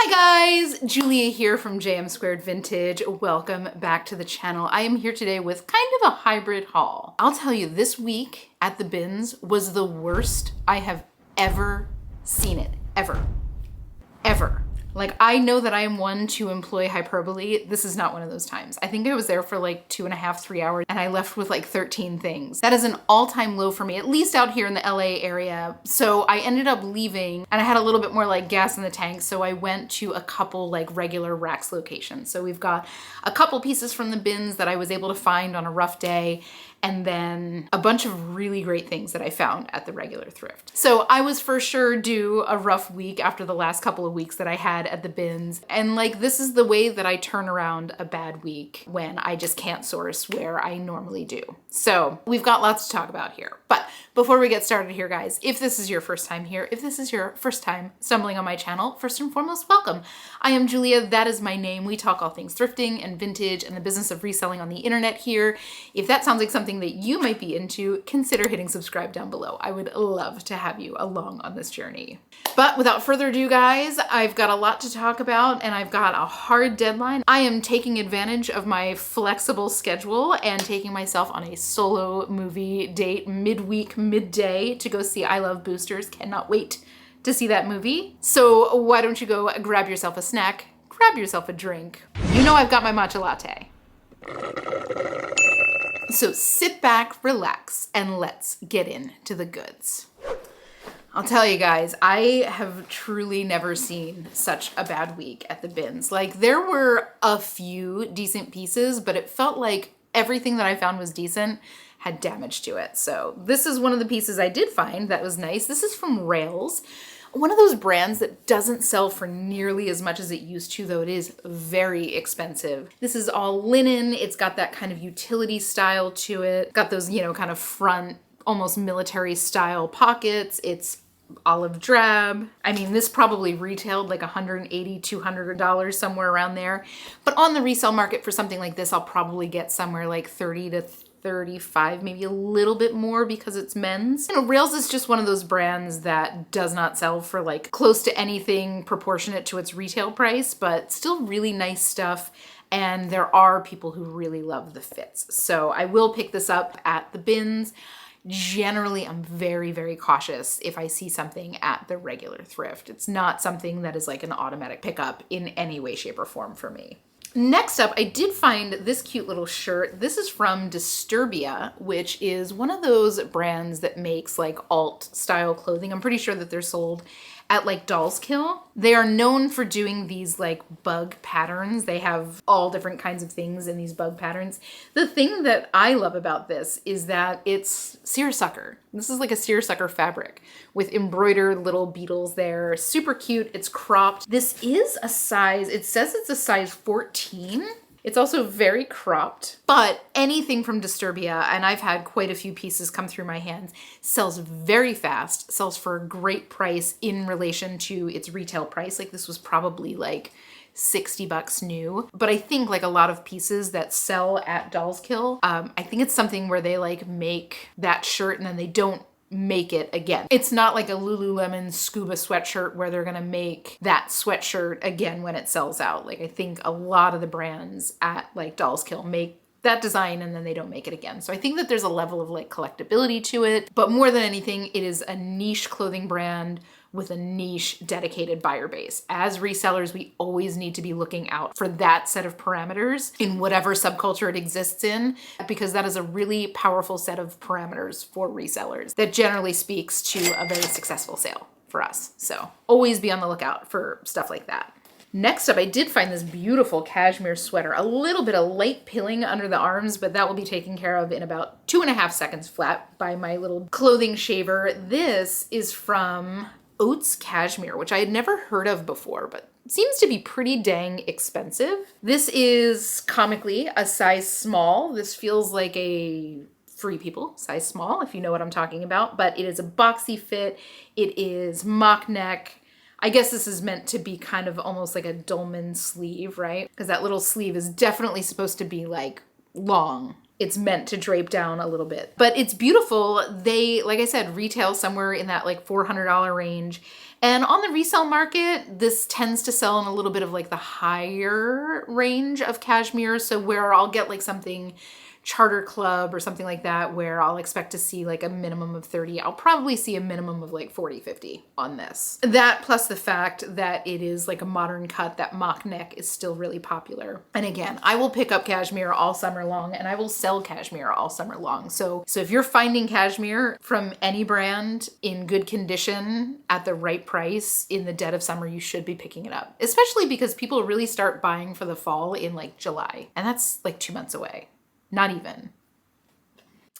Hi guys, Julia here from JM Squared Vintage. Welcome back to the channel. I am here today with kind of a hybrid haul. I'll tell you, this week at the bins was the worst I have ever seen it. Ever. Like, I know that I am one to employ hyperbole. This is not one of those times. I think I was there for like 2.5, 3 hours and I left with like 13 things. That is an all-time low for me, at least out here in the LA area. So I ended up leaving and I had a little bit more like gas in the tank. So I went to a couple like regular Racks locations. So we've got a couple pieces from the bins that I was able to find on a rough day, and then a bunch of really great things that I found at the regular thrift. So I was for sure due a rough week after the last couple of weeks that I had at the bins. And like, this is the way that I turn around a bad week when I just can't source where I normally do. So we've got lots to talk about here. But before we get started here, guys, if this is your first time here, if this is your first time stumbling on my channel, first and foremost, welcome. I am Julia, that is my name. We talk all things thrifting and vintage and the business of reselling on the internet here. If that sounds like something that you might be into, consider hitting subscribe down below. I would love to have you along on this journey. But without further ado, guys, I've got a lot to talk about and I've got a hard deadline. I am taking advantage of my flexible schedule and taking myself on a solo movie date midweek, midday to go see I Love Boosters. Cannot wait to see that movie. So why don't you go grab yourself a snack, grab yourself a drink. You know I've got my matcha latte. So sit back, relax, and let's get into the goods. I'll tell you guys, I have truly never seen such a bad week at the bins. Like, there were a few decent pieces, but it felt like everything that I found was decent had damage to it. So this is one of the pieces I did find that was nice. This is from Rails. One of those brands that doesn't sell for nearly as much as it used to, though it is very expensive. This is all linen. It's got that kind of utility style to it. Got those, you know, kind of front, almost military style pockets. It's olive drab. I mean, this probably retailed like $180, $200, somewhere around there. But on the resale market for something like this, I'll probably get somewhere like 30 to 35, maybe a little bit more because it's men's. You know, Rails is just one of those brands that does not sell for like close to anything proportionate to its retail price, but still really nice stuff. And there are people who really love the fits. So I will pick this up at the bins. Generally, I'm very, very cautious if I see something at the regular thrift. It's not something that is like an automatic pickup in any way, shape, or form for me. Next up, I did find this cute little shirt. This is from Disturbia, which is one of those brands that makes like alt style clothing. I'm pretty sure that they're sold at like Dolls Kill. They are known for doing these like bug patterns. They have all different kinds of things in these bug patterns. The thing that I love about this is that it's seersucker. This is like a seersucker fabric with embroidered little beetles there. Super cute. It's cropped. This is a size, it says it's a size 14. It's also very cropped, but anything from Disturbia, and I've had quite a few pieces come through my hands, sells very fast, sells for a great price in relation to its retail price. Like, this was probably like $60 new. But I think like a lot of pieces that sell at Dolls Kill, I think it's something where they like make that shirt and then they don't make it again. It's not like a Lululemon scuba sweatshirt where they're gonna make that sweatshirt again when it sells out. Like, I think a lot of the brands at like Dolls Kill make that design and then they don't make it again. So I think that there's a level of like collectability to it, but more than anything, it is a niche clothing brand with a niche dedicated buyer base. As resellers, we always need to be looking out for that set of parameters in whatever subculture it exists in, because that is a really powerful set of parameters for resellers that generally speaks to a very successful sale for us. So always be on the lookout for stuff like that. Next up, I did find this beautiful cashmere sweater. A little bit of light pilling under the arms, but that will be taken care of in about 2.5 seconds flat by my little clothing shaver. This is from Oats Cashmere, which I had never heard of before, but seems to be pretty dang expensive. This is comically a size small. This feels like a Free People size small, if you know what I'm talking about, but it is a boxy fit. It is mock neck. I guess this is meant to be kind of almost like a dolman sleeve, right? Because that little sleeve is definitely supposed to be like long it's meant to drape down a little bit. But it's beautiful. They, like I said, retail somewhere in that like $400 range. And on the resale market, this tends to sell in a little bit of like the higher range of cashmere. So where I'll get like something Charter Club or something like that, where I'll expect to see like a minimum of 30, I'll probably see a minimum of like 40, 50 on this. That plus the fact that it is like a modern cut, that mock neck is still really popular. And again, I will pick up cashmere all summer long and I will sell cashmere all summer long. So if you're finding cashmere from any brand in good condition at the right price in the dead of summer, you should be picking it up, especially because people really start buying for the fall in like July, and that's like 2 months away. Not even.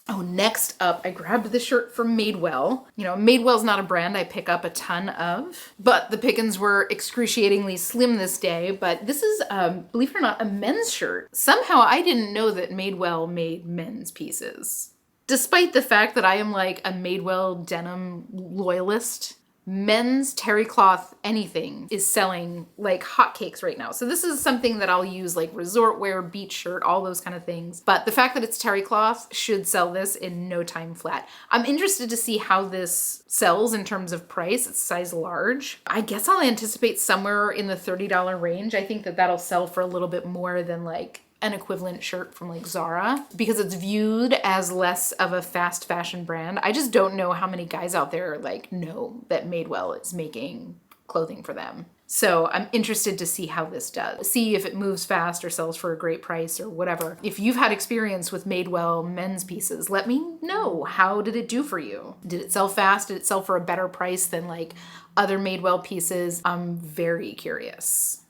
Oh, next up, I grabbed this shirt from Madewell. You know, Madewell's not a brand I pick up a ton of, but the pickings were excruciatingly slim this day. But this is, believe it or not, a men's shirt. Somehow I didn't know that Madewell made men's pieces. Despite the fact that I am like a Madewell denim loyalist, men's terry cloth anything is selling like hotcakes right now. So this is something that I'll use like resort wear, beach shirt, all those kind of things. But the fact that it's terry cloth should sell this in no time flat. I'm interested to see how this sells in terms of price. It's size large. I guess I'll anticipate somewhere in the $30 range. I think that that'll sell for a little bit more than like an equivalent shirt from like Zara, because it's viewed as less of a fast fashion brand. I just don't know how many guys out there like know that Madewell is making clothing for them. So I'm interested to see how this does. See if it moves fast or sells for a great price or whatever. If you've had experience with Madewell men's pieces, let me know. How did it do for you? Did it sell fast? Did it sell for a better price than like other Madewell pieces? I'm very curious.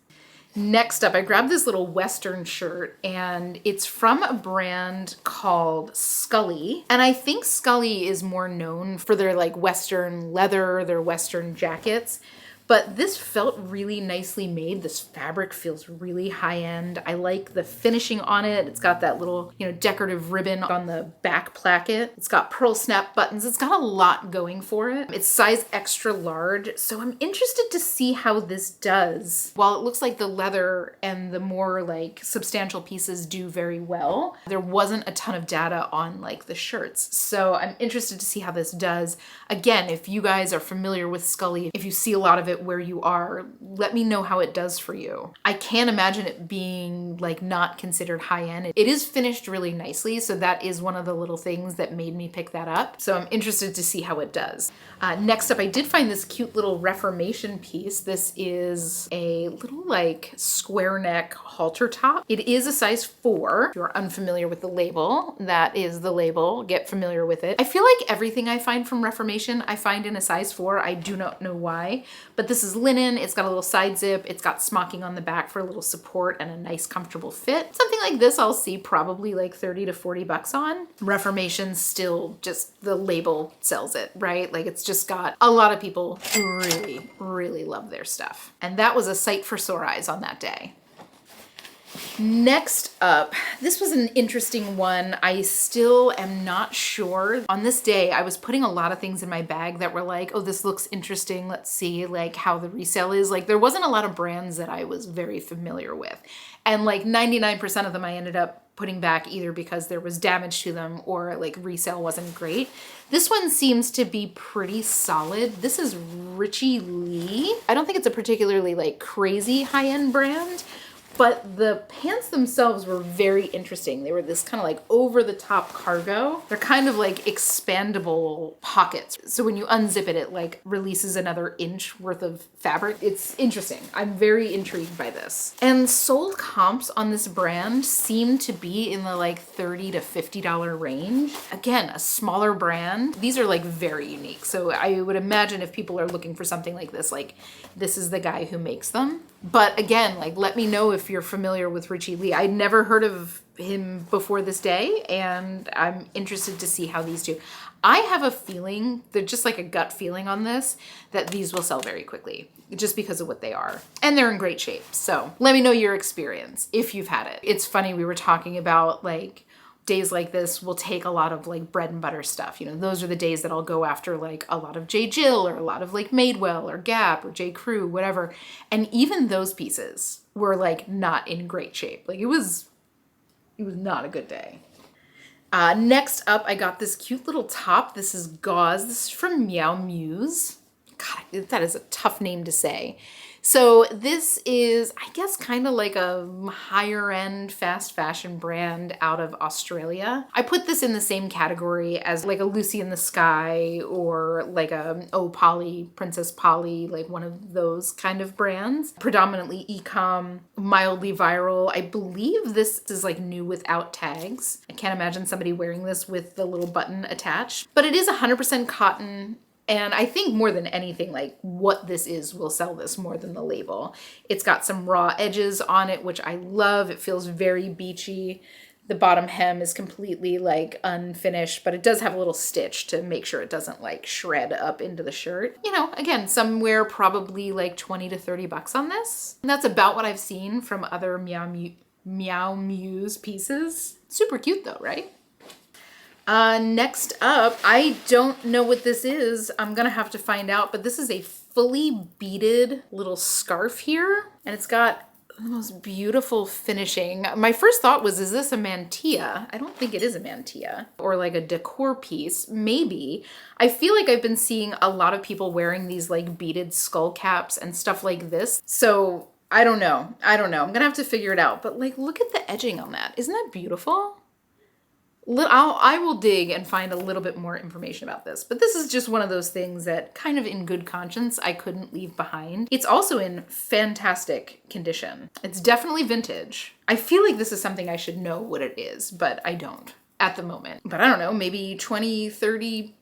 Next up, I grabbed this little Western shirt, and it's from a brand called Scully. And I think Scully is more known for their like Western leather, their Western jackets. But this felt really nicely made. This fabric feels really high end. I like the finishing on it. It's got that little, decorative ribbon on the back placket. It's got pearl snap buttons. It's got a lot going for it. It's size extra large. So I'm interested to see how this does. While it looks like the leather and the more like substantial pieces do very well, there wasn't a ton of data on like the shirts. So I'm interested to see how this does. Again, if you guys are familiar with Scully, if you see a lot of it where you are, let me know how it does for you. I can't imagine it being like not considered high end. It is finished really nicely, so that is one of the little things that made me pick that up. So I'm interested to see how it does. Next up, I did find this cute little Reformation piece. This is a little like square neck halter top. It is a size 4. If you're unfamiliar with the label, that is the label. Get familiar with it. I feel like everything I find from Reformation, I find in a size 4. I do not know why, but this is linen. It's got a little side zip. It's got smocking on the back for a little support and a nice comfortable fit. Something like this I'll see probably like 30 to 40 bucks on. Reformation still just, the label sells it, right? Like it's just got a lot of people who really, really love their stuff. And that was a sight for sore eyes on that day. Next up, this was an interesting one. I still am not sure. On this day, I was putting a lot of things in my bag that were like, oh, this looks interesting. Let's see like how the resale is. Like there wasn't a lot of brands that I was very familiar with. And like 99% of them I ended up putting back either because there was damage to them or like resale wasn't great. This one seems to be pretty solid. This is Richie Lee. I don't think it's a particularly like crazy high-end brand, but the pants themselves were very interesting. They were this kind of like over the top cargo. They're kind of like expandable pockets. So when you unzip it, it like releases another inch worth of fabric. It's interesting. I'm very intrigued by this. And sold comps on this brand seem to be in the like $30 to $50 range. Again, a smaller brand. These are like very unique. So I would imagine if people are looking for something like this is the guy who makes them. But again, like, let me know if you're familiar with Richie Lee. I'd never heard of him before this day, and I'm interested to see how these do. I have a feeling, they're just like a gut feeling on this, that these will sell very quickly just because of what they are. And they're in great shape. So let me know your experience if you've had it. It's funny, we were talking about like, days like this will take a lot of like bread and butter stuff. Those are the days that I'll go after like a lot of J. Jill or a lot of like Madewell or Gap or J. Crew, whatever. And even those pieces were like not in great shape. Like it was not a good day. Next up, I got this cute little top. This is gauze. This is from Meow Muse. God, that is a tough name to say. So this is, I guess, kind of like a higher end fast fashion brand out of Australia. I put this in the same category as like a Lucy in the Sky or like a Polly, Princess Polly, like one of those kind of brands. Predominantly e-com, mildly viral. I believe this is like new without tags. I can't imagine somebody wearing this with the little button attached, but it is 100% cotton. And I think more than anything, like what this is will sell this more than the label. It's got some raw edges on it, which I love. It feels very beachy. The bottom hem is completely like unfinished, but it does have a little stitch to make sure it doesn't like shred up into the shirt. You know, again, somewhere probably like 20 to 30 bucks on this. And that's about what I've seen from other Meow Muse pieces. Super cute though, right? Next up, I don't know what this is. I'm gonna have to find out, but this is a fully beaded little scarf here, and it's got the most beautiful finishing. My first thought was, is this a mantilla? I don't think it is a mantilla, or like a decor piece, maybe. I feel like I've been seeing a lot of people wearing these like beaded skull caps and stuff like this, so I don't know. I'm gonna have to figure it out, but like, look at the edging on that. Isn't that beautiful? I will dig and find a little bit more information about this, but this is just one of those things that kind of in good conscience I couldn't leave behind. It's also in fantastic condition. It's definitely vintage. I feel like this is something I should know what it is, but I don't at the moment. But I don't know, maybe 20, 30,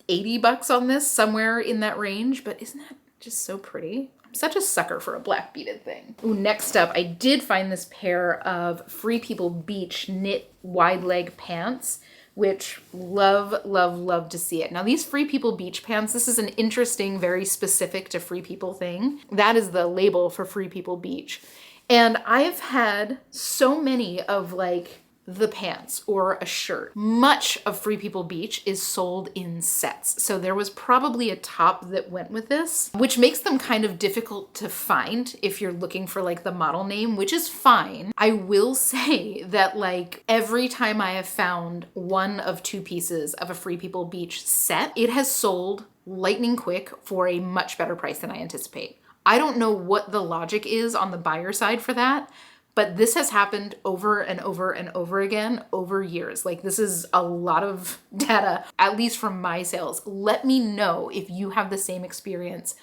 80 bucks on this, somewhere in that range, but isn't that just so pretty? I'm such a sucker for a black beaded thing. Ooh, next up, I did find this pair of Free People Beach knit wide leg pants, which love to see it. Now these Free People Beach pants, this is an interesting, very specific to Free People thing. That is the label for Free People Beach. And I've had so many of like the pants or a shirt. Much of Free People Beach is sold in sets. So there was probably a top that went with this, which makes them kind of difficult to find if you're looking for like the model name, which is fine. I will say that like every time I have found one of two pieces of a Free People Beach set, it has sold lightning quick for a much better price than I anticipate. I don't know what the logic is on the buyer side for that, but this has happened over and over and over again over years. Like this is a lot of data, at least from my sales. Let me know if you have the same experience.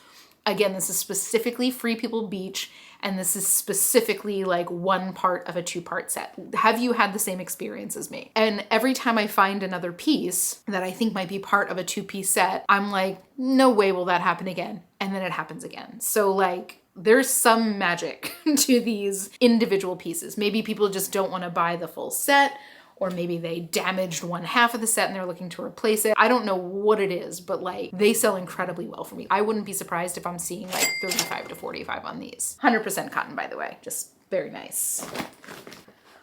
Again, this is specifically Free People Beach, and this is specifically like one part of a two-part set. Have you had the same experience as me? And every time I find another piece that I think might be part of a two-piece set, I'm like, no way will that happen again. And then it happens again. So like, there's some magic to these individual pieces. Maybe people just don't want to buy the full set, or maybe they damaged one half of the set and they're looking to replace it. I don't know what it is, but like they sell incredibly well for me. I wouldn't be surprised if I'm seeing like 35 to 45 on these. 100% cotton, by the way, just very nice.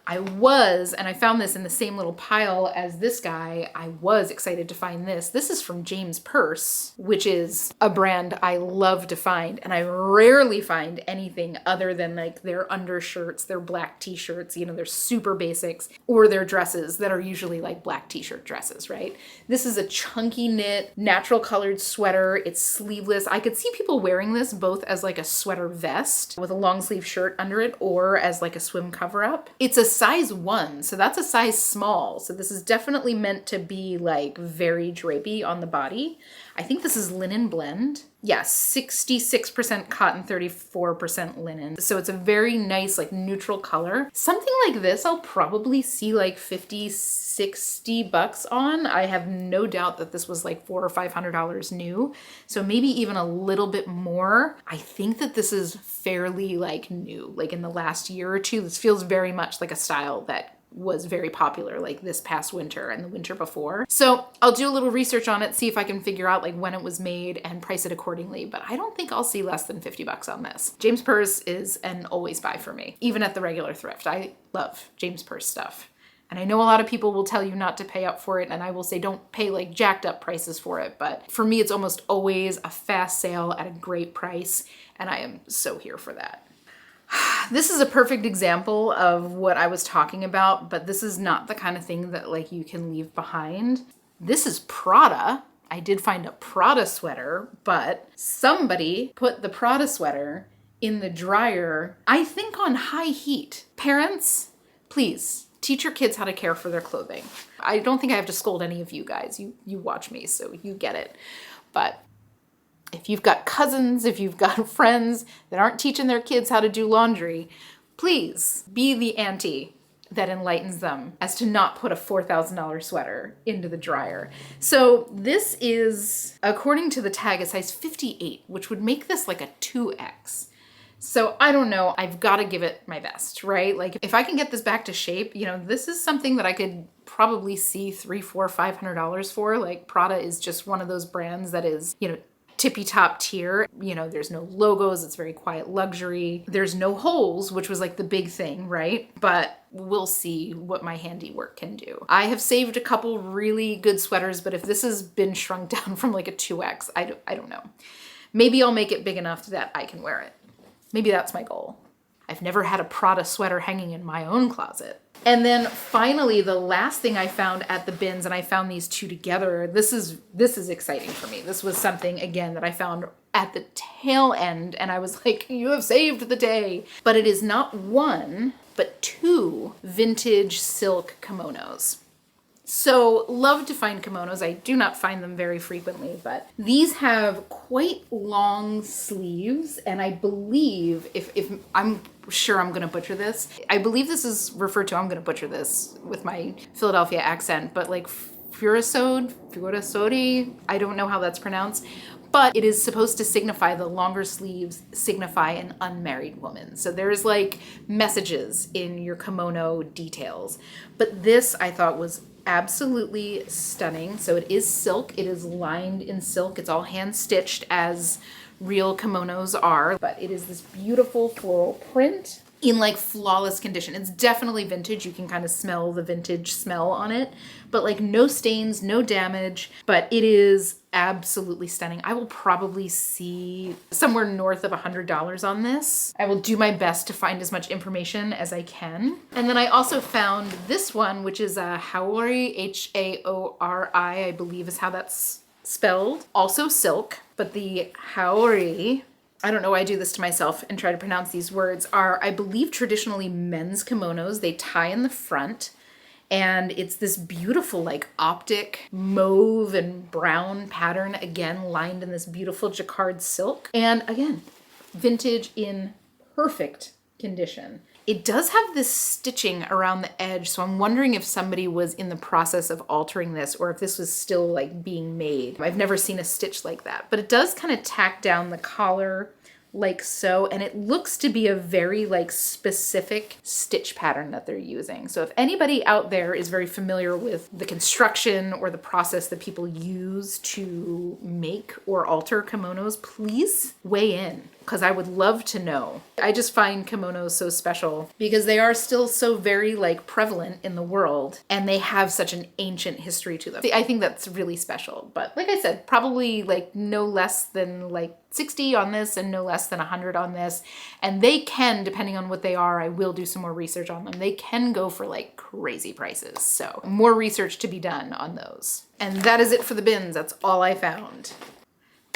And I found this in the same little pile as this guy. I was excited to find this. This is from James Purse, which is a brand I love to find. And I rarely find anything other than like their undershirts, their black t-shirts, you know, their super basics, or their dresses that are usually like black t-shirt dresses, right? This is a chunky knit, natural colored sweater. It's sleeveless. I could see people wearing this both as like a sweater vest with a long sleeve shirt under it, or as like a swim cover up. It's a size 1, so that's a size small. So this is definitely meant to be like very drapey on the body. I think this is linen blend. Yeah, 66% cotton, 34% linen. So it's a very nice, like neutral color. Something like this, I'll probably see like 50, 60 bucks on. I have no doubt that this was like $400 or $500 new. So maybe even a little bit more. I think that this is fairly like new, like in the last year or two. This feels very much like a style that was very popular like this past winter and the winter before. So I'll do a little research on it, see if I can figure out like when it was made and price it accordingly, but I don't think I'll see less than 50 bucks on this. James Purse is an always buy for me, even at the regular thrift. I love James Purse stuff. And I know a lot of people will tell you not to pay up for it, and I will say don't pay like jacked up prices for it, but for me it's almost always a fast sale at a great price, and I am so here for that. This is a perfect example of what I was talking about, but this is not the kind of thing that like you can leave behind. This is Prada. I did find a Prada sweater, but somebody put the Prada sweater in the dryer, I think on high heat. Parents, please teach your kids how to care for their clothing. I don't think I have to scold any of you guys. You watch me, so you get it. But if you've got cousins, if you've got friends that aren't teaching their kids how to do laundry, please be the auntie that enlightens them as to not put a $4,000 sweater into the dryer. So this is, according to the tag, a size 58, which would make this like a 2X. So I don't know, I've got to give it my best, right? Like if I can get this back to shape, you know, this is something that I could probably see $300, $400, $500 for. Like Prada is just one of those brands that is, you know, tippy top tier. You know, there's no logos. It's very quiet luxury. There's no holes, which was like the big thing, right? But we'll see what my handiwork can do. I have saved a couple really good sweaters, but if this has been shrunk down from like a 2X, I don't know. Maybe I'll make it big enough that I can wear it. Maybe that's my goal. I've never had a Prada sweater hanging in my own closet. And then finally, the last thing I found at the bins, and I found these two together. This is exciting for me. This was something, again, that I found at the tail end, and I was like, you have saved the day. But it is not one, but two vintage silk kimonos. So love to find kimonos. I do not find them very frequently, but these have quite long sleeves. And I believe, if I'm sure I'm going to butcher this, I believe this is referred to, I'm going to butcher this with my Philadelphia accent, but like furasodi, I don't know how that's pronounced. But it is supposed to signify, the longer sleeves signify an unmarried woman. So there's like messages in your kimono details. But this I thought was absolutely stunning. So it is silk. It is lined in silk. It's all hand stitched as real kimonos are. But it is this beautiful floral print in like flawless condition. It's definitely vintage. You can kind of smell the vintage smell on it. But like no stains, no damage. But it is absolutely stunning. I will probably see somewhere north of $100 on this. I will do my best to find as much information as I can. And then I also found this one, which is a Haori, Haori, I believe is how that's spelled. Also silk, but the Haori, I don't know why I do this to myself and try to pronounce these words, are, I believe, traditionally men's kimonos. They tie in the front. And it's this beautiful like optic mauve and brown pattern, again, lined in this beautiful jacquard silk. And again, vintage in perfect condition. It does have this stitching around the edge, so I'm wondering if somebody was in the process of altering this or if this was still like being made. I've never seen a stitch like that, but it does kind of tack down the collar like so, and it looks to be a very like specific stitch pattern that they're using. So if anybody out there is very familiar with the construction or the process that people use to make or alter kimonos, please weigh in, because I would love to know. I just find kimonos so special because they are still so very like prevalent in the world, and they have such an ancient history to them. I think that's really special. But like I said, probably like no less than like 60 on this and no less than 100 on this. And they can, depending on what they are, I will do some more research on them. They can go for like crazy prices. So more research to be done on those. And that is it for the bins. That's all I found.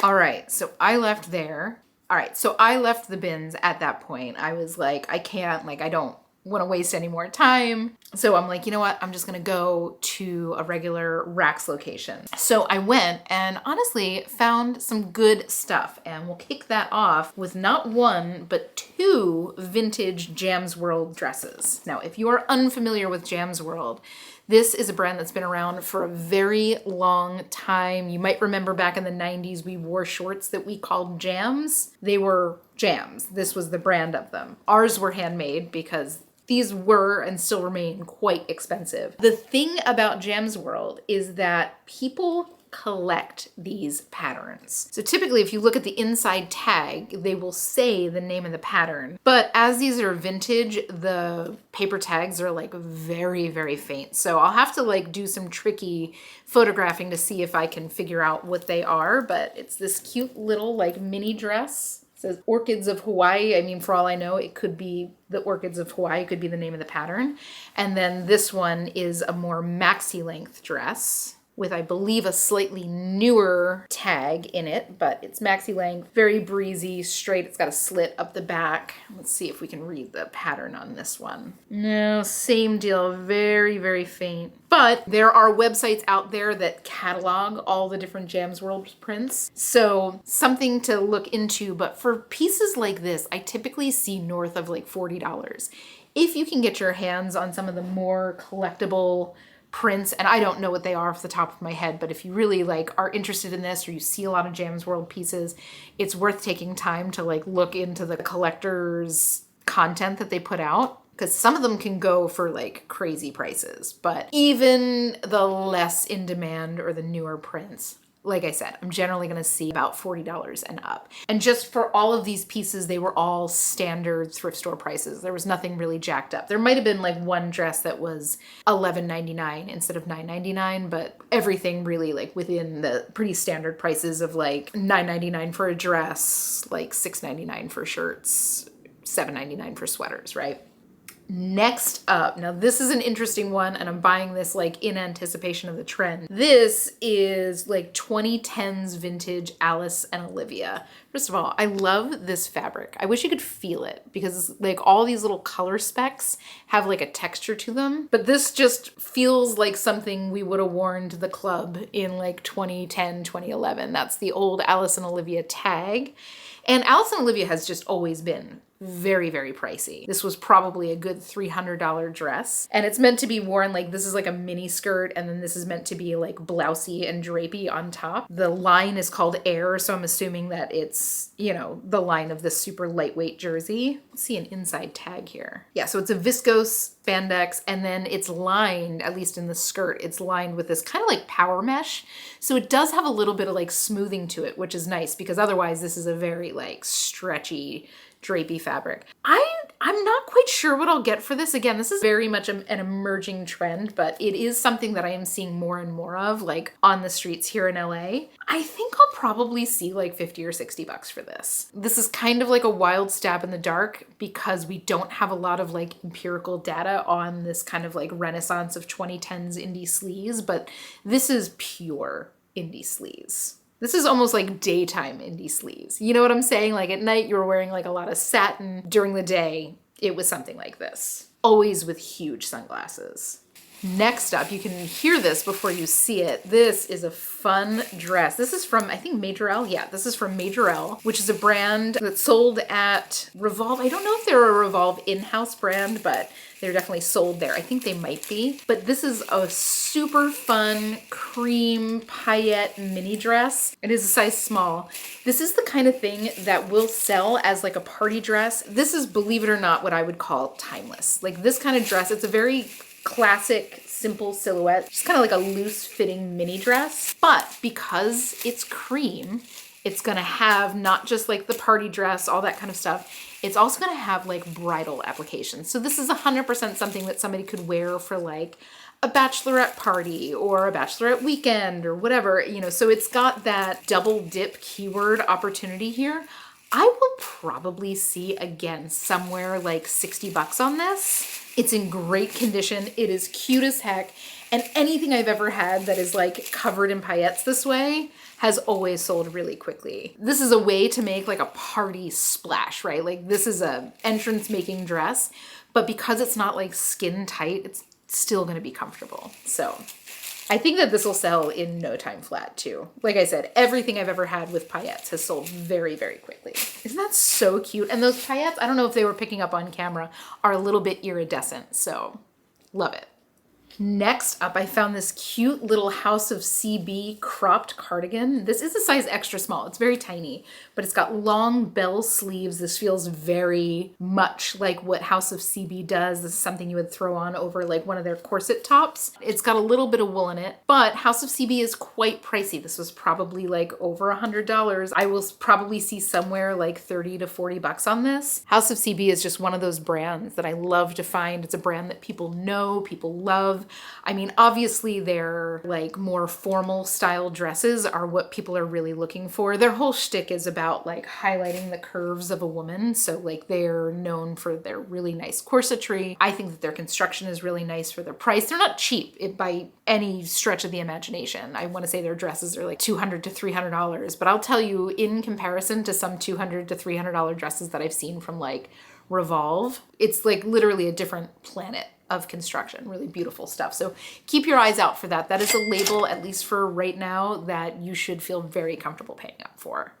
All right, so I left there. All right, so I left the bins at that point. I was like, I can't, like, I don't want to waste any more time. So I'm like, you know what? I'm just going to go to a regular Racks location. So I went and honestly found some good stuff, and we'll kick that off with not one, but two vintage Jams World dresses. Now, if you are unfamiliar with Jams World, this is a brand that's been around for a very long time. You might remember back in the 90s, we wore shorts that we called Jams. They were Jams. This was the brand of them. Ours were handmade because these were and still remain quite expensive. The thing about Jams World is that people collect these patterns. So typically if you look at the inside tag, they will say the name of the pattern. But as these are vintage, the paper tags are like very, very faint. So I'll have to like do some tricky photographing to see if I can figure out what they are. But it's this cute little like mini dress It says Orchids of Hawaii. I mean, for all I know, it could be the Orchids of Hawaii, could be the name of the pattern. And then this one is a more maxi length dress with, I believe, a slightly newer tag in it, but it's maxi length, very breezy, straight. It's got a slit up the back. Let's see if we can read the pattern on this one. No, same deal, very, very faint. But there are websites out there that catalog all the different Jams World prints. So something to look into, but for pieces like this, I typically see north of like $40. If you can get your hands on some of the more collectible prints, and I don't know what they are off the top of my head, but if you really like are interested in this or you see a lot of Jams World pieces, it's worth taking time to like look into the collectors content that they put out, because some of them can go for like crazy prices. But even the less in demand or the newer prints, like I said, I'm generally going to see about $40 and up. And just for all of these pieces, they were all standard thrift store prices. There was nothing really jacked up. There might have been like one dress that was $11.99 instead of $9.99, but everything really like within the pretty standard prices of like $9.99 for a dress, like $6.99 for shirts, $7.99 for sweaters, right? Next up, now this is an interesting one, and I'm buying this like in anticipation of the trend. This is like 2010s vintage Alice and Olivia. First of all, I love this fabric. I wish you could feel it, because like all these little color specks have like a texture to them, but this just feels like something we would have worn to the club in like 2010, 2011. That's the old Alice and Olivia tag. And Alice and Olivia has just always been very, very pricey. This was probably a good $300 dress. And it's meant to be worn like, this is like a mini skirt, and then this is meant to be like blousey and drapey on top. The line is called Air, so I'm assuming that it's, you know, the line of this super lightweight jersey. Let's see an inside tag here. Yeah, so it's a viscose spandex, and then it's lined, at least in the skirt, it's lined with this kind of like power mesh. So it does have a little bit of like smoothing to it, which is nice, because otherwise this is a very like stretchy, drapey fabric. I'm not quite sure what I'll get for this. Again, this is very much an emerging trend, but it is something that I am seeing more and more of, like on the streets here in LA. I think I'll probably see like 50 or 60 bucks for this. This is kind of like a wild stab in the dark, because we don't have a lot of like empirical data on this kind of like renaissance of 2010s indie sleaze, but this is pure indie sleaze. This is almost like daytime indie sleaze. You know what I'm saying? Like at night, you're wearing like a lot of satin. During the day, it was something like this. Always with huge sunglasses. Next up, you can hear this before you see it. This is a fun dress. This is from, I think, Major L. Yeah, this is from Major L, which is a brand that's sold at Revolve. I don't know if they're a Revolve in-house brand, but they're definitely sold there. I think they might be. But this is a super fun cream paillette mini dress. It is a size small. This is the kind of thing that will sell as like a party dress. This is, believe it or not, what I would call timeless. Like this kind of dress, it's a very classic, simple silhouette, just kind of like a loose fitting mini dress. But because it's cream, it's gonna have not just like the party dress, all that kind of stuff. It's also gonna have like bridal applications. So this is 100% something that somebody could wear for like a bachelorette party or a bachelorette weekend or whatever, you know, so it's got that double dip keyword opportunity here. I will probably see again somewhere like 60 bucks on this. It's in great condition. It is cute as heck. And anything I've ever had that is like covered in paillettes this way has always sold really quickly. This is a way to make like a party splash, right? Like this is a entrance making dress, but because it's not like skin tight, it's still gonna be comfortable. So I think that this will sell in no time flat too. Like I said, everything I've ever had with paillettes has sold very, very quickly. Isn't that so cute? And those paillettes, I don't know if they were picking up on camera, are a little bit iridescent, so love it. Next up, I found this cute little House of CB cropped cardigan. This is a size extra small. It's very tiny, but it's got long bell sleeves. This feels very much like what House of CB does. This is something you would throw on over like one of their corset tops. It's got a little bit of wool in it, but House of CB is quite pricey. This was probably like over $100. I will probably see somewhere like 30 to 40 bucks on this. House of CB is just one of those brands that I love to find. It's a brand that people know, people love. I mean, obviously their like more formal style dresses are what people are really looking for. Their whole shtick is about like highlighting the curves of a woman. So like they're known for their really nice corsetry. I think that their construction is really nice for their price. They're not cheap by any stretch of the imagination. I want to say their dresses are like $200 to $300, but I'll tell you, in comparison to some $200 to $300 dresses that I've seen from like Revolve, it's like literally a different planet of construction. Really beautiful stuff. So keep your eyes out for that. That is a label, at least for right now, that you should feel very comfortable paying up for.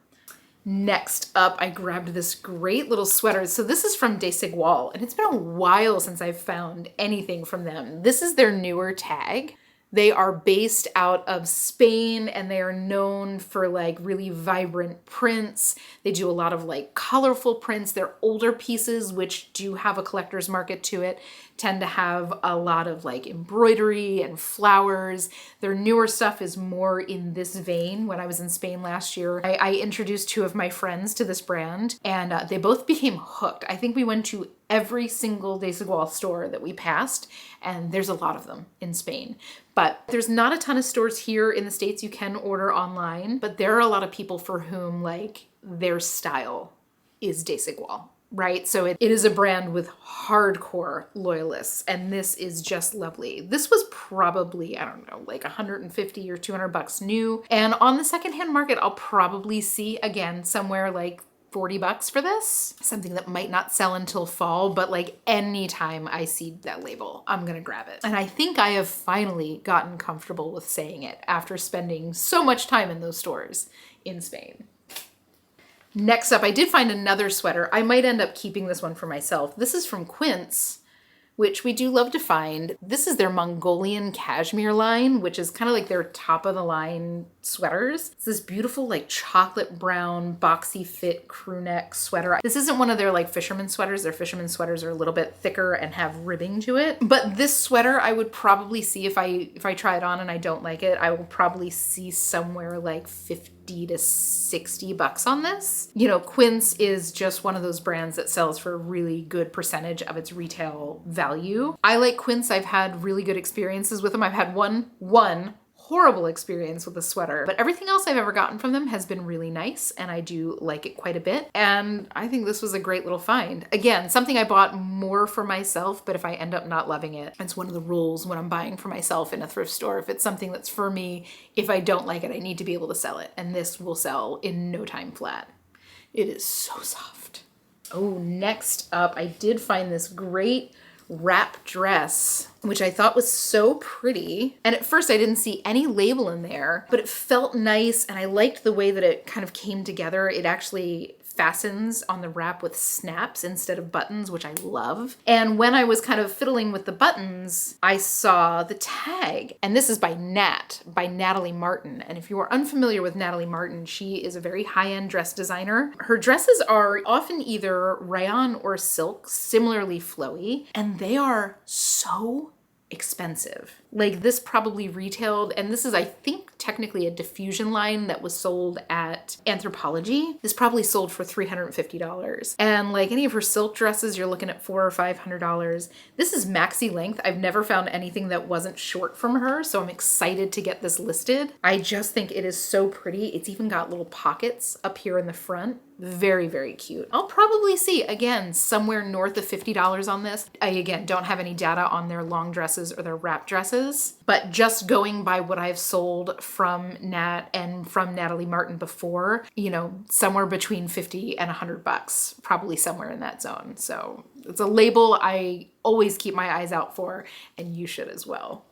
Next up, I grabbed this great little sweater. So this is from Desigual, and it's been a while since I've found anything from them. This is their newer tag. They are based out of Spain, and they are known for like really vibrant prints. They do a lot of like colorful prints. Their older pieces, which do have a collector's market to it, tend to have a lot of like embroidery and flowers. Their newer stuff is more in this vein. When I was in Spain last year, I introduced two of my friends to this brand, and they both became hooked. I think we went to every single Desigual store that we passed, and there's a lot of them in Spain. But there's not a ton of stores here in the States. You can order online, but there are a lot of people for whom like their style is Desigual, right? So it is a brand with hardcore loyalists, and this is just lovely. This was probably, I don't know, like 150 or 200 bucks new. And on the secondhand market, I'll probably see again somewhere like 40 bucks for this. Something that might not sell until fall, but like anytime I see that label, I'm gonna grab it. And I think I have finally gotten comfortable with saying it after spending so much time in those stores in Spain. Next up, I did find another sweater. I might end up keeping this one for myself. This is from Quince, which we do love to find. This is their Mongolian cashmere line, which is kind of like their top of the line sweaters. It's this beautiful like chocolate brown boxy fit crew neck sweater. This isn't one of their like fisherman sweaters. Their fisherman sweaters are a little bit thicker and have ribbing to it. But this sweater I would probably see, if I try it on and I don't like it, I will probably see somewhere like 50 to 60 bucks on this. You know, Quince is just one of those brands that sells for a really good percentage of its retail value. I like Quince. I've had really good experiences with them. I've had one horrible experience with a sweater, but everything else I've ever gotten from them has been really nice, and I do like it quite a bit. And I think this was a great little find. Again, something I bought more for myself, but if I end up not loving it, it's one of the rules when I'm buying for myself in a thrift store. If it's something that's for me, if I don't like it, I need to be able to sell it. And this will sell in no time flat. It is so soft. Oh, next up, I did find this great wrap dress, which I thought was so pretty. And at first I didn't see any label in there, but it felt nice, and I liked the way that it kind of came together. It actually fastens on the wrap with snaps instead of buttons, which I love. And when I was kind of fiddling with the buttons, I saw the tag, and this is by Natalie Martin. And if you are unfamiliar with Natalie Martin, she is a very high-end dress designer. Her dresses are often either rayon or silk, similarly flowy, and they are so expensive. Like this probably retailed, and this is, I think, technically a diffusion line that was sold at Anthropologie. This probably sold for $350. And like any of her silk dresses, you're looking at $400 or $500. This is maxi length. I've never found anything that wasn't short from her, so I'm excited to get this listed. I just think it is so pretty. It's even got little pockets up here in the front. Very, very cute. I'll probably see, again, somewhere north of $50 on this. I, again, don't have any data on their long dresses or their wrap dresses, but just going by what I've sold from Nat and from Natalie Martin before, you know, somewhere between 50 and 100 bucks, probably somewhere in that zone. So it's a label I always keep my eyes out for, and you should as well.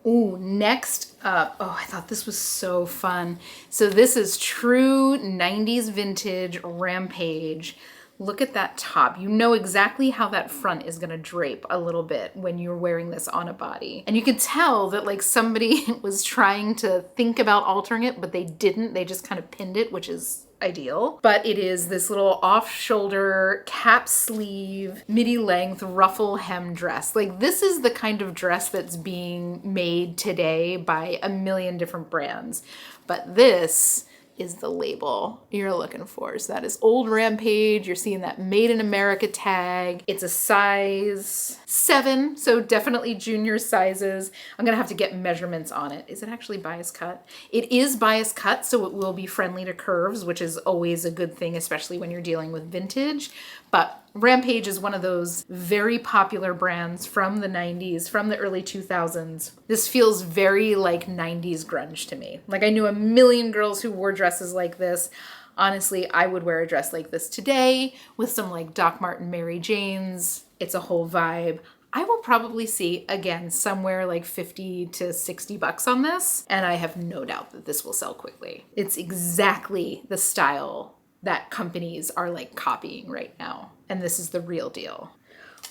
Ooh, next up, oh, I thought this was so fun. So this is true 90s vintage Rampage. Look at that top. You know exactly how that front is gonna drape a little bit when you're wearing this on a body. And you can tell that like somebody was trying to think about altering it, but they didn't. They just kind of pinned it, which is ideal. But it is this little off-shoulder cap sleeve midi length ruffle hem dress. Like this is the kind of dress that's being made today by a million different brands, but this is the label you're looking for. So that is Old Rampage. You're seeing that Made in America tag. It's a size 7, so definitely junior sizes. I'm gonna have to get measurements on it. Is it actually bias cut? It is bias cut, so it will be friendly to curves, which is always a good thing, especially when you're dealing with vintage. But Rampage is one of those very popular brands from the 90s, from the early 2000s. This feels very like 90s grunge to me. Like I knew a million girls who wore dresses like this. Honestly, I would wear a dress like this today with some like Doc Marten Mary Janes. It's a whole vibe. I will probably see, again, somewhere like 50 to 60 bucks on this, and I have no doubt that this will sell quickly. It's exactly the style that companies are like copying right now, and this is the real deal.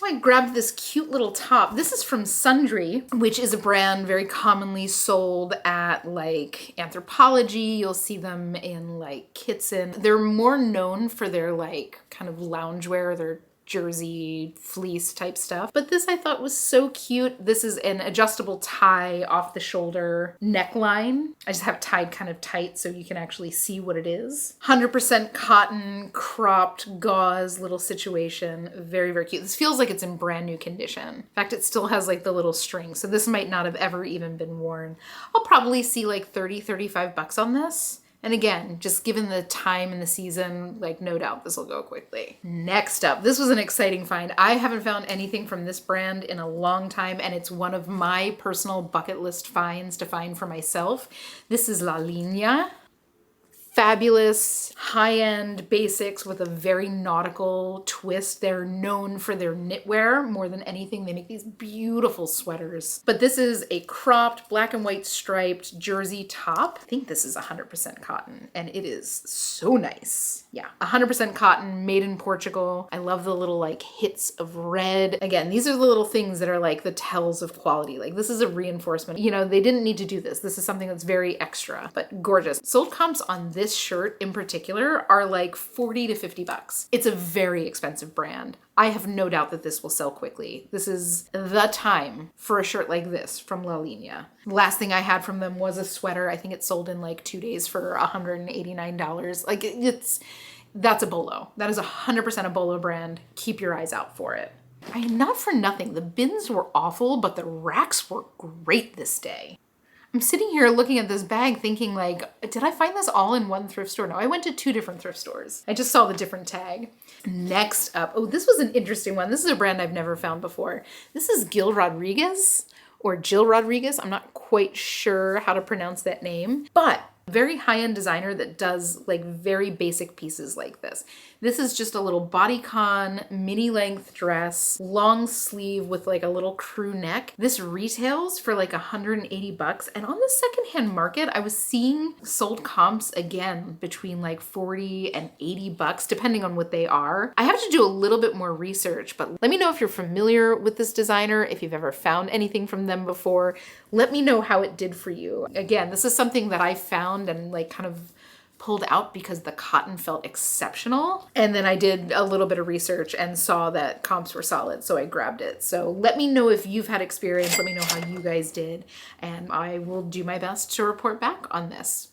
Oh, I grabbed this cute little top. This is from Sundry, which is a brand very commonly sold at like Anthropologie. You'll see them in like Kitson. They're more known for their like kind of loungewear, their jersey fleece type stuff. But this I thought was so cute. This is an adjustable tie off the shoulder neckline. I just have it tied kind of tight so you can actually see what it is. 100% cotton, cropped gauze little situation. Very, very cute. This feels like it's in brand new condition. In fact, it still has like the little string. So this might not have ever even been worn. I'll probably see like 30, 35 bucks on this. And again, just given the time and the season, like no doubt this will go quickly. Next up, this was an exciting find. I haven't found anything from this brand in a long time, and it's one of my personal bucket list finds to find for myself. This is La Linea. Fabulous, high-end basics with a very nautical twist. They're known for their knitwear more than anything. They make these beautiful sweaters. But this is a cropped black and white striped jersey top. I think this is 100% cotton, and it is so nice. Yeah, 100% cotton, made in Portugal. I love the little like hits of red. Again, these are the little things that are like the tells of quality. Like this is a reinforcement. You know, they didn't need to do this. This is something that's very extra, but gorgeous. Sold comps on this shirt in particular are like 40 to 50 bucks. It's a very expensive brand. I have no doubt that this will sell quickly. This is the time for a shirt like this from La Linea. Last thing I had from them was a sweater. I think it sold in like 2 days for $189. Like that's a bolo. That is 100% a bolo brand. Keep your eyes out for it. I am not for nothing. The bins were awful, but the racks were great this day. I'm sitting here looking at this bag thinking like, did I find this all in one thrift store? No, I went to 2 different thrift stores. I just saw the different tag. Next up, oh, this was an interesting one. This is a brand I've never found before. This is Gil Rodriguez or Jill Rodriguez. I'm not quite sure how to pronounce that name, but very high-end designer that does like very basic pieces like this. This is just a little bodycon, mini length dress, long sleeve with like a little crew neck. This retails for like 180 bucks. And on the secondhand market, I was seeing sold comps again between like 40 and 80 bucks, depending on what they are. I have to do a little bit more research, but let me know if you're familiar with this designer, if you've ever found anything from them before. Let me know how it did for you. Again, this is something that I found and like kind of pulled out because the cotton felt exceptional. And then I did a little bit of research and saw that comps were solid, so I grabbed it. So let me know if you've had experience. Let me know how you guys did, and I will do my best to report back on this.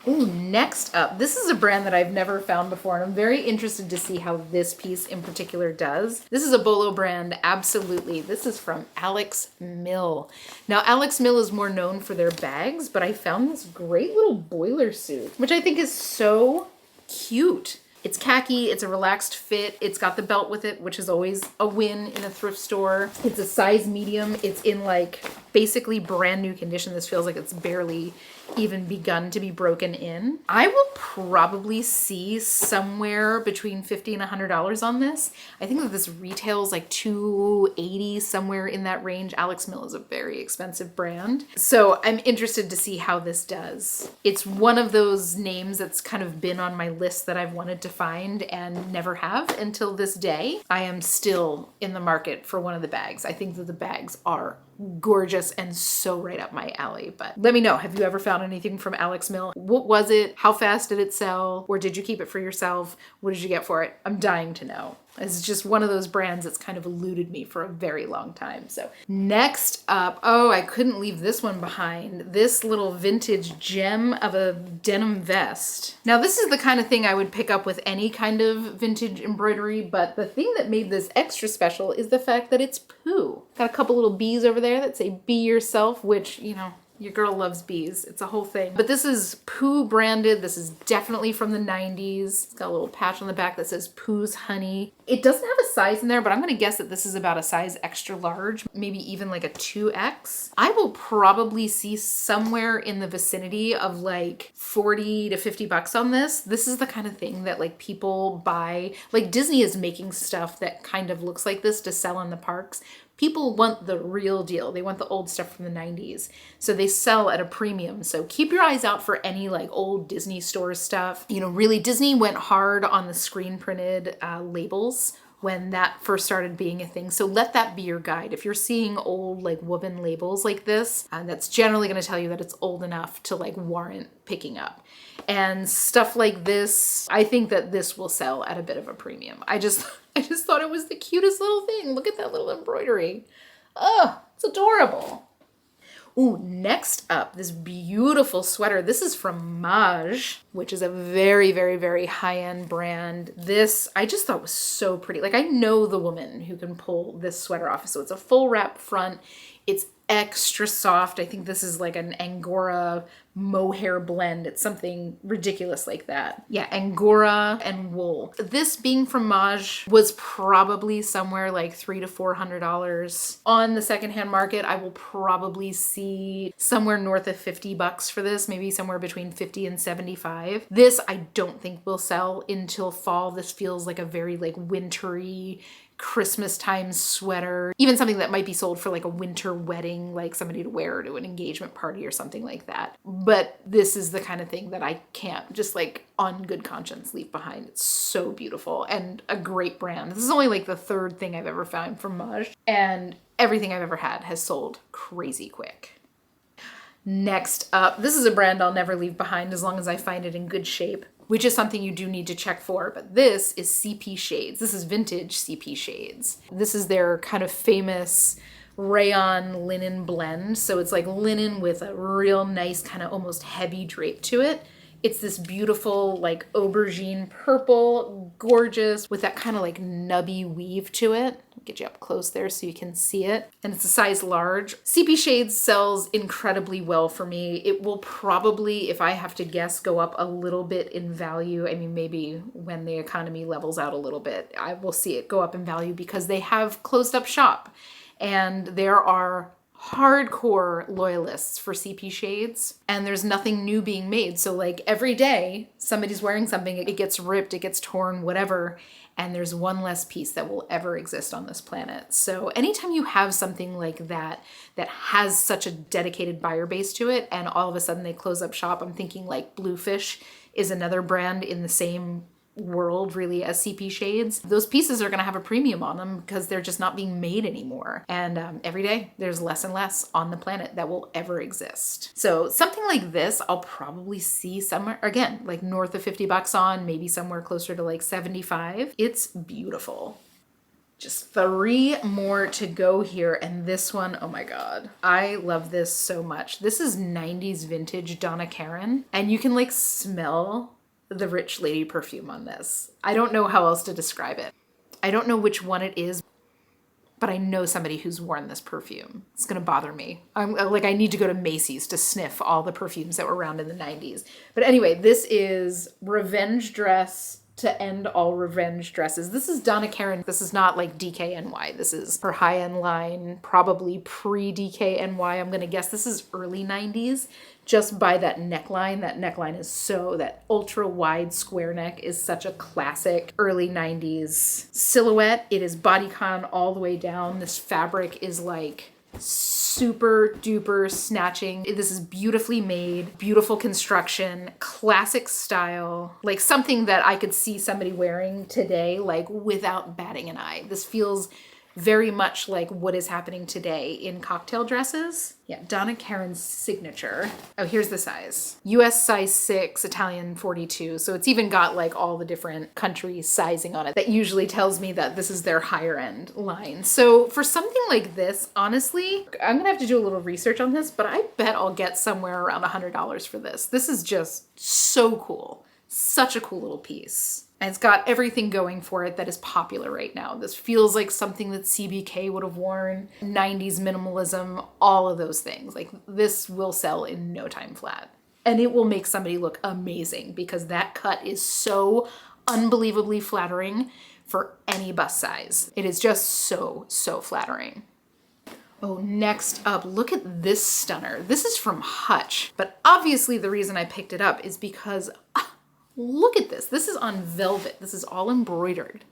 Ooh, next up, this is a brand that I've never found before, and I'm very interested to see how this piece in particular does. This is a bolo brand, absolutely. This is from Alex Mill. Now, Alex Mill is more known for their bags, but I found this great little boiler suit, which I think is so cute. It's khaki, it's a relaxed fit, it's got the belt with it, which is always a win in a thrift store. It's a size medium, it's in like basically brand new condition. This feels like it's barely even begun to be broken in. I will probably see somewhere between $50 and $100 on this. I think that this retails like $280, somewhere in that range. Alex Mill is a very expensive brand. So I'm interested to see how this does. It's one of those names that's kind of been on my list that I've wanted to find and never have until this day. I am still in the market for one of the bags. I think that the bags are gorgeous and so right up my alley. But let me know, have you ever found anything from Alex Mill? What was it? How fast did it sell? Or did you keep it for yourself? What did you get for it? I'm dying to know. It's just one of those brands that's kind of eluded me for a very long time. So next up, oh, I couldn't leave this one behind. This little vintage gem of a denim vest. Now this is the kind of thing I would pick up with any kind of vintage embroidery, but the thing that made this extra special is the fact that it's Pooh. Got a couple little bees over there that say be yourself, which, you know, your girl loves bees. It's a whole thing. But this is Pooh branded. This is definitely from the 90s. It's got a little patch on the back that says Pooh's Honey. It doesn't have a size in there, but I'm gonna guess that this is about a size extra large, maybe even like a 2X. I will probably see somewhere in the vicinity of like 40 to 50 bucks on this. This is the kind of thing that like people buy. Like Disney is making stuff that kind of looks like this to sell in the parks. People want the real deal. They want the old stuff from the 90s. So they sell at a premium. So keep your eyes out for any like old Disney store stuff. You know, really Disney went hard on the screen printed labels when that first started being a thing. So let that be your guide. If you're seeing old like woven labels like this, that's generally going to tell you that it's old enough to like warrant picking up. And stuff like this, I think that this will sell at a bit of a premium. I just thought it was the cutest little thing. Look at that little embroidery. Oh, it's adorable. Ooh, next up, this beautiful sweater. This is from Maj, which is a very, very, very high-end brand. This, I just thought was so pretty. Like I know the woman who can pull this sweater off. So it's a full wrap front. It's extra soft. I think this is like an Angora mohair blend. It's something ridiculous like that. Yeah, Angora and wool. This being from Maj was probably somewhere like $300 to $400 on the secondhand market. I will probably see somewhere north of 50 bucks for this, maybe somewhere between 50 and 75. This I don't think will sell until fall. This feels like a very like wintry Christmas time sweater, even something that might be sold for like a winter wedding, like somebody to wear to an engagement party or something like that. But this is the kind of thing that I can't just like on good conscience leave behind. It's so beautiful and a great brand. This is only like the third thing I've ever found from Maj, and everything I've ever had has sold crazy quick. Next up, this is a brand I'll never leave behind as long as I find it in good shape, which is something you do need to check for, but this is CP Shades. This is vintage CP Shades. This is their kind of famous rayon linen blend. So it's like linen with a real nice kind of almost heavy drape to it. It's this beautiful like aubergine purple, gorgeous, with that kind of like nubby weave to it. I'll get you up close there so you can see it. And it's a size large. CP Shades sells incredibly well for me. It will probably, if I have to guess, go up a little bit in value. I mean, maybe when the economy levels out a little bit, I will see it go up in value because they have closed up shop. And there are hardcore loyalists for CP Shades, and there's nothing new being made. So like every day somebody's wearing something, it gets ripped, it gets torn, whatever, and there's one less piece that will ever exist on this planet. So anytime you have something like that that has such a dedicated buyer base to it, and all of a sudden they close up shop, I'm thinking like Bluefish is another brand in the same world really as CP Shades. Those pieces are going to have a premium on them because they're just not being made anymore. And every day there's less and less on the planet that will ever exist. So something like this, I'll probably see somewhere, again, like north of 50 bucks on, maybe somewhere closer to like 75. It's beautiful. Just 3 more to go here. And this one, oh my God, I love this so much. This is 90s vintage Donna Karan, and you can like smell the rich lady perfume on this. I don't know how else to describe it. I don't know which one it is, but I know somebody who's worn this perfume. It's gonna bother me. I need to go to Macy's to sniff all the perfumes that were around in the 90s. But anyway, this is Revenge Dress to End All Revenge Dresses. This is Donna Karan. This is not like DKNY. This is her high-end line, probably pre-DKNY. I'm gonna guess this is early 90s. Just by that neckline. That neckline is that ultra wide square neck is such a classic early 90s silhouette. It is bodycon all the way down. This fabric is like super duper snatching. This is beautifully made, beautiful construction, classic style, like something that I could see somebody wearing today, like without batting an eye. This feels very much like what is happening today in cocktail dresses. Yeah, Donna Karen's signature. Oh, here's the size. US size 6, Italian 42. So it's even got like all the different countries sizing on it. That usually tells me that this is their higher end line. So for something like this, honestly, I'm gonna have to do a little research on this, but I bet I'll get somewhere around $100 for this. This is just so cool. Such a cool little piece. And it's got everything going for it that is popular right now. This feels like something that CBK would have worn, 90s minimalism, all of those things. Like this will sell in no time flat. And it will make somebody look amazing because that cut is so unbelievably flattering for any bust size. It is just so, so flattering. Oh, next up, look at this stunner. This is from Hutch, but obviously the reason I picked it up is because look at this. This is on velvet. This is all embroidered.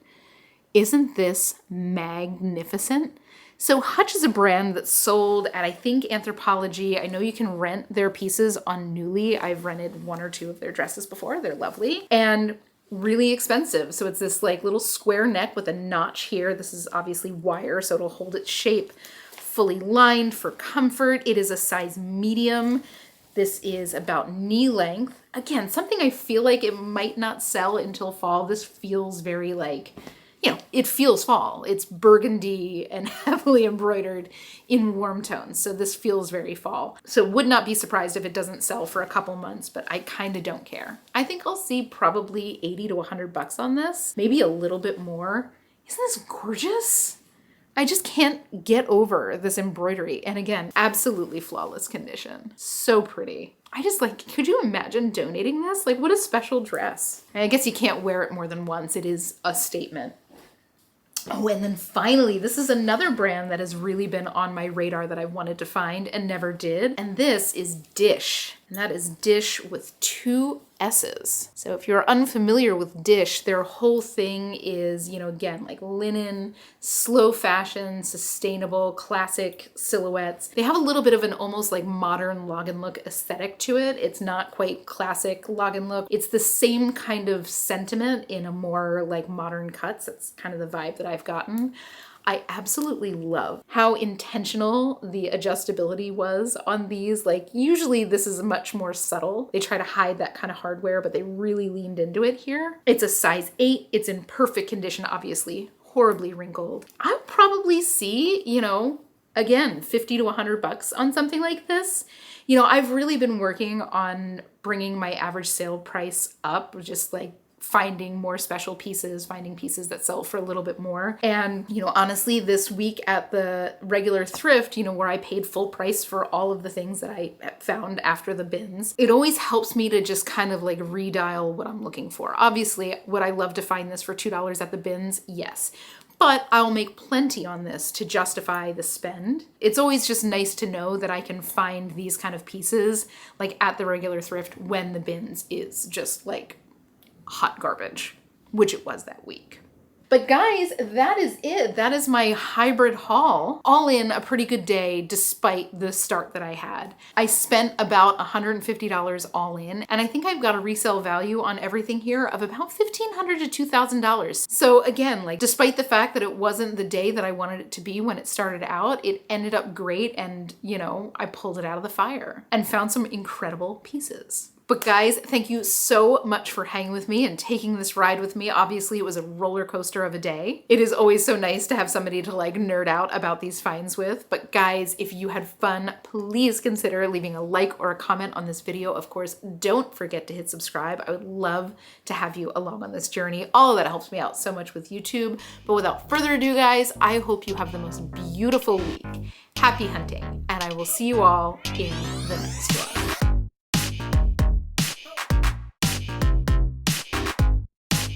Isn't this magnificent? So Hutch is a brand that's sold at, I think, Anthropologie. I know you can rent their pieces on Nuuly. I've rented 1 or 2 of their dresses before. They're lovely and really expensive. So it's this like little square neck with a notch here. This is obviously wire, so it'll hold its shape. Fully lined for comfort. It is a size medium. This is about knee length. Again, something I feel like it might not sell until fall. This feels very like, you know, it feels fall. It's burgundy and heavily embroidered in warm tones. So this feels very fall. So would not be surprised if it doesn't sell for a couple months, but I kind of don't care. I think I'll see probably 80 to 100 bucks on this, maybe a little bit more. Isn't this gorgeous? I just can't get over this embroidery. And again, absolutely flawless condition. So pretty. I just like, could you imagine donating this? Like what a special dress. And I guess you can't wear it more than once. It is a statement. Oh, and then finally, this is another brand that has really been on my radar that I wanted to find and never did. And this is Dish. And that is Dish with 2 S's. So if you're unfamiliar with Dish, their whole thing is, you know, again, like linen, slow fashion, sustainable, classic silhouettes. They have a little bit of an almost like modern log and look aesthetic to it. It's not quite classic log and look. It's the same kind of sentiment in a more like modern cuts. That's kind of the vibe that I've gotten. I absolutely love how intentional the adjustability was on these. Like usually this is much more subtle. They try to hide that kind of hardware, but they really leaned into it here. It's a size 8. It's in perfect condition, obviously, horribly wrinkled. I would probably see, you know, again, 50 to 100 bucks on something like this. You know, I've really been working on bringing my average sale price up, just like finding more special pieces, finding pieces that sell for a little bit more. And, you know, honestly, this week at the regular thrift, you know, where I paid full price for all of the things that I found after the bins, it always helps me to just kind of like redial what I'm looking for. Obviously, would I love to find this for $2 at the bins? Yes. But I'll make plenty on this to justify the spend. It's always just nice to know that I can find these kind of pieces like at the regular thrift when the bins is just like hot garbage, which it was that week. But guys, that is it. That is my hybrid haul. All in a pretty good day despite the start that I had. I spent about $150 all in, and I think I've got a resale value on everything here of about $1,500 to $2,000. So again, like despite the fact that it wasn't the day that I wanted it to be when it started out, it ended up great, and you know, I pulled it out of the fire and found some incredible pieces. But guys, thank you so much for hanging with me and taking this ride with me. Obviously, it was a roller coaster of a day. It is always so nice to have somebody to like nerd out about these finds with. But guys, if you had fun, please consider leaving a like or a comment on this video. Of course, don't forget to hit subscribe. I would love to have you along on this journey. All of that helps me out so much with YouTube. But without further ado, guys, I hope you have the most beautiful week. Happy hunting, and I will see you all in the next one.